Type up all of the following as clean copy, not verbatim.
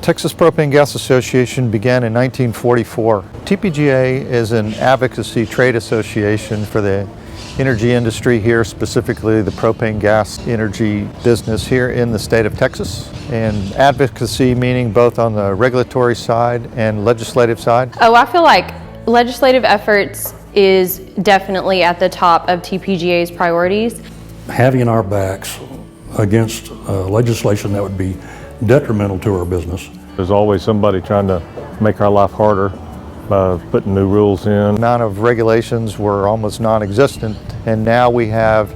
Texas Propane Gas Association began in 1944. TPGA is an advocacy trade association for the energy industry here, specifically the propane gas energy business here in the state of Texas. And advocacy meaning both on the regulatory side and legislative side. Oh, I feel like legislative efforts is definitely at the top of TPGA's priorities. Having our backs against legislation that would be detrimental to our business. There's always somebody trying to make our life harder by putting new rules in. The amount of regulations were almost non-existent, and now we have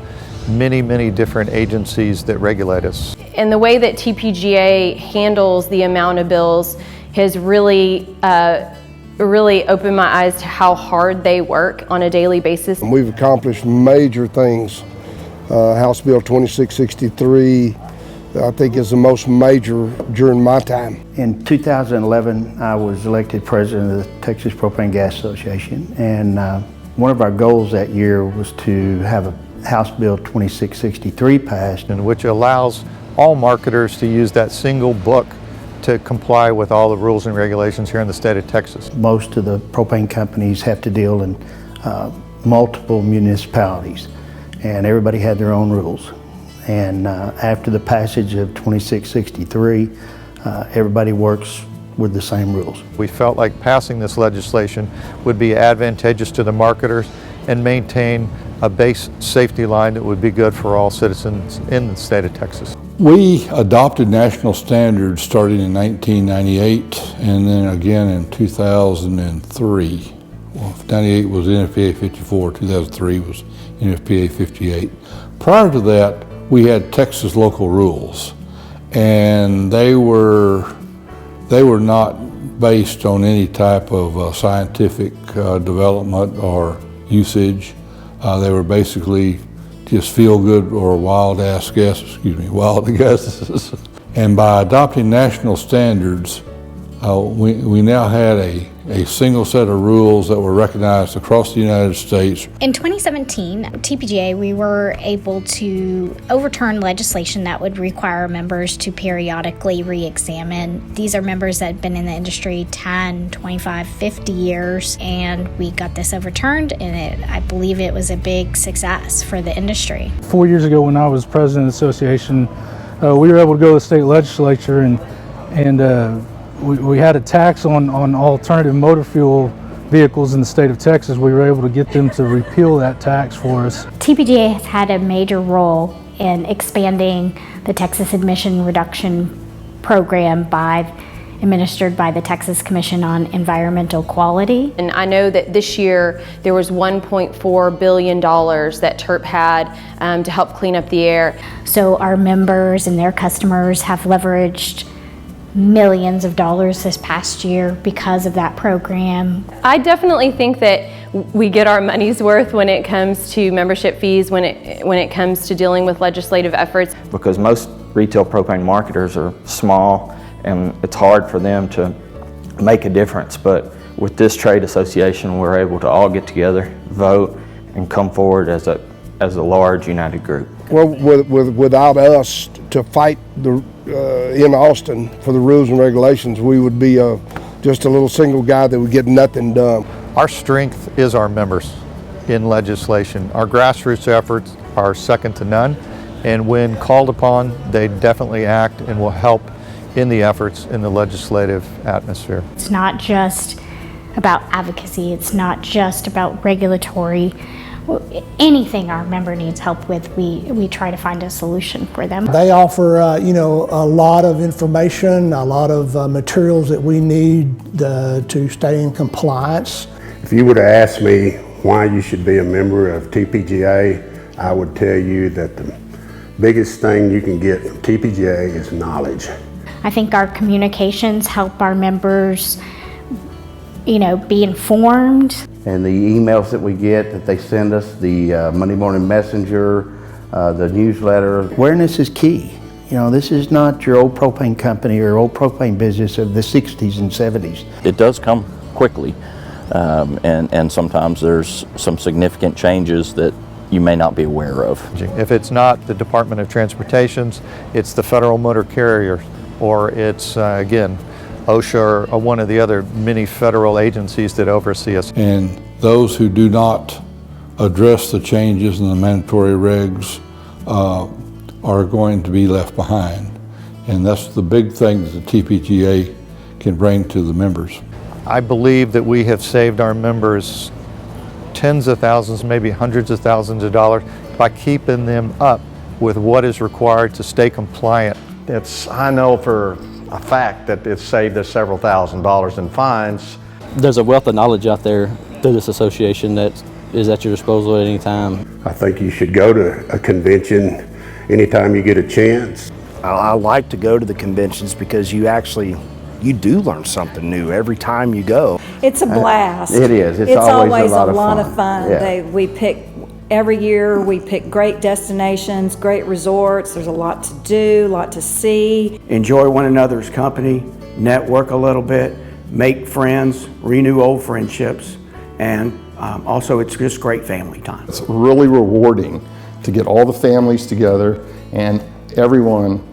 many different agencies that regulate us. And the way that TPGA handles the amount of bills has really opened my eyes to how hard they work on a daily basis. We've accomplished major things. House Bill 2663, I think, is the most major during my time. In 2011, I was elected president of the Texas Propane Gas Association, and one of our goals that year was to have a House Bill 2663 passed. And which allows all marketers to use that single book to comply with all the rules and regulations here in the state of Texas. Most of the propane companies have to deal in multiple municipalities, and everybody had their own rules. And after the passage of 2663, everybody works with the same rules. We felt like passing this legislation would be advantageous to the marketers and maintain a base safety line that would be good for all citizens in the state of Texas. We adopted national standards starting in 1998 and then again in 2003. Well, 98 was NFPA 54, 2003 was NFPA 58. Prior to that, we had Texas local rules, and they were not based on any type of scientific development or usage. They were basically just feel good or wild guesses. And by adopting national standards, we now had a single set of rules that were recognized across the United States. In 2017, TPGA, we were able to overturn legislation that would require members to periodically re-examine. These are members that had been in the industry 10, 25, 50 years, and we got this overturned, and I believe it was a big success for the industry. 4 years ago when I was president of the association, we were able to go to the state legislature and we had a tax on alternative motor fuel vehicles in the state of Texas. We were able to get them to repeal that tax for us. TPGA has had a major role in expanding the Texas Emission Reduction Program administered by the Texas Commission on Environmental Quality. And I know that this year there was $1.4 billion that TERP had to help clean up the air. So our members and their customers have leveraged millions of dollars this past year because of that program. I definitely think that we get our money's worth when it comes to membership fees, when it comes to dealing with legislative efforts. Because most retail propane marketers are small and it's hard for them to make a difference. But with this trade association, we're able to all get together, vote, and come forward as a large united group. Well, without us to fight in Austin for the rules and regulations, we would be just a little single guy that would get nothing done. Our strength is our members in legislation. Our grassroots efforts are second to none, and when called upon, they definitely act and will help in the efforts in the legislative atmosphere. It's not just about advocacy, it's not just about regulatory. Anything our member needs help with, we try to find a solution for them. They offer a lot of information, a lot of materials that we need to stay in compliance. If you were to ask me why you should be a member of TPGA, I would tell you that the biggest thing you can get from TPGA is knowledge. I think our communications help our members be informed. And the emails that we get that they send us, the Monday Morning Messenger, the newsletter. Awareness is key. This is not your old propane company or old propane business of the 60s and 70s. It does come quickly, and sometimes there's some significant changes that you may not be aware of. If it's not the Department of Transportation's, it's the Federal Motor Carrier, or it's, again, OSHA, or one of the other many federal agencies that oversee us. And those who do not address the changes in the mandatory regs are going to be left behind. And that's the big thing that the TPGA can bring to the members. I believe that we have saved our members tens of thousands, maybe hundreds of thousands of dollars by keeping them up with what is required to stay compliant. I know for a fact that it's saved us several $1,000s in fines. There's a wealth of knowledge out there through this association that is at your disposal at any time. I think you should go to a convention anytime you get a chance. I like to go to the conventions because you do learn something new every time you go. It's a blast. It is. It's always a lot of fun. Yeah. Every year we pick great destinations, great resorts. There's a lot to do, a lot to see. Enjoy one another's company, network a little bit, make friends, renew old friendships, and also it's just great family time. It's really rewarding to get all the families together and everyone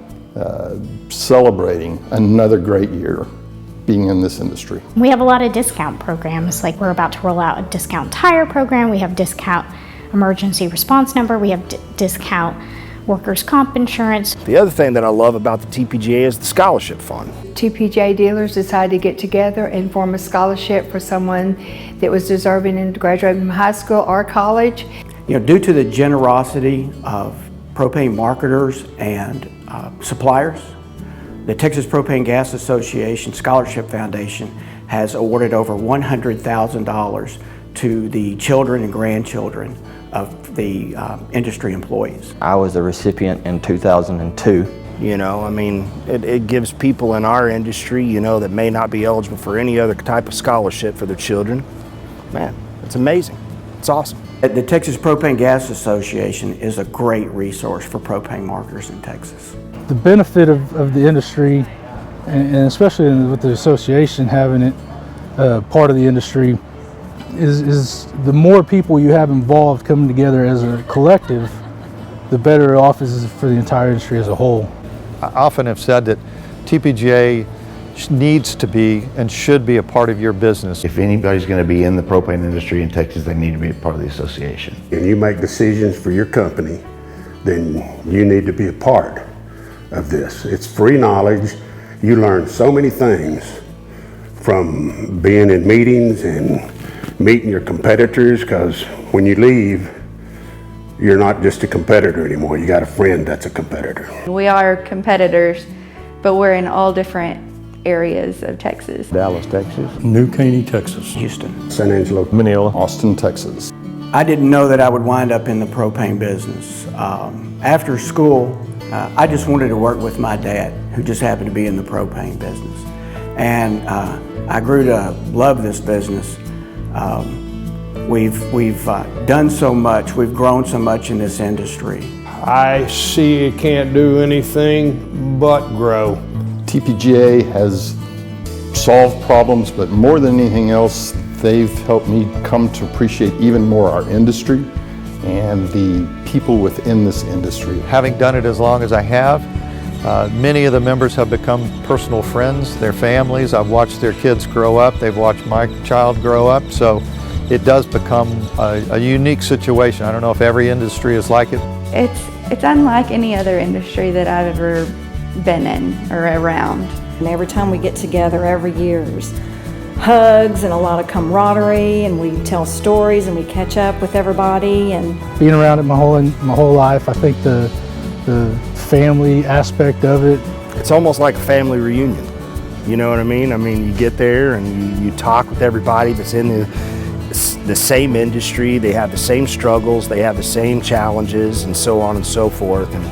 celebrating another great year being in this industry. We have a lot of discount programs, like we're about to roll out a discount tire program, we have discount emergency response number, we have discount workers' comp insurance. The other thing that I love about the TPGA is the scholarship fund. TPGA dealers decided to get together and form a scholarship for someone that was deserving and graduating from high school or college. Due to the generosity of propane marketers and suppliers, the Texas Propane Gas Association Scholarship Foundation has awarded over $100,000 to the children and grandchildren of the industry employees. I was a recipient in 2002. It gives people in our industry, that may not be eligible for any other type of scholarship for their children. Man, it's amazing. It's awesome. The Texas Propane Gas Association is a great resource for propane marketers in Texas. The benefit of the industry, and especially with the association having it part of the industry, is the more people you have involved coming together as a collective, the better off it is for the entire industry as a whole. I often have said that TPGA needs to be and should be a part of your business. If anybody's going to be in the propane industry in Texas, they need to be a part of the association. And you make decisions for your company, then you need to be a part of this. It's free knowledge. You learn so many things from being in meetings and meeting your competitors, because when you leave, you're not just a competitor anymore. You got a friend that's a competitor. We are competitors, but we're in all different areas of Texas. Dallas, Texas. New Caney, Texas. Houston. San Angelo. Mineola. Austin, Texas. I didn't know that I would wind up in the propane business. After school, I just wanted to work with my dad, who just happened to be in the propane business. And I grew to love this business. We've done so much, we've grown so much in this industry. I see it can't do anything but grow. TPGA has solved problems, but more than anything else, they've helped me come to appreciate even more our industry and the people within this industry. Having done it as long as I have, many of the members have become personal friends, their families. I've watched their kids grow up. They've watched my child grow up. So it does become a unique situation. I don't know if every industry is like it. It's unlike any other industry that I've ever been in or around. And every time we get together every year, there's hugs and a lot of camaraderie, and we tell stories and we catch up with everybody. And being around it my whole life, I think the family aspect of it. It's almost like a family reunion. You know what I mean? You get there and you talk with everybody that's in the same industry. They have the same struggles, they have the same challenges, and so on and so forth. And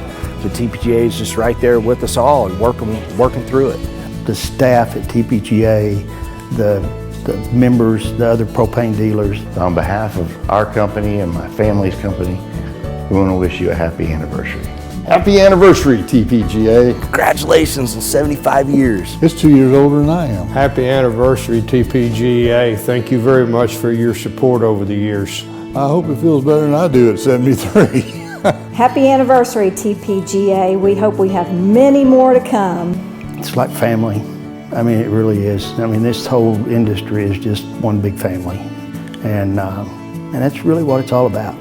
the TPGA is just right there with us all and working through it. The staff at TPGA, the members, the other propane dealers. On behalf of our company and my family's company, we want to wish you a happy anniversary. Happy anniversary, TPGA. Congratulations on 75 years. It's 2 years older than I am. Happy anniversary, TPGA. Thank you very much for your support over the years. I hope it feels better than I do at 73. happy anniversary, TPGA. We hope we have many more to come. It's like family. I mean, it really is. I mean, this whole industry is just one big family. And that's really what it's all about.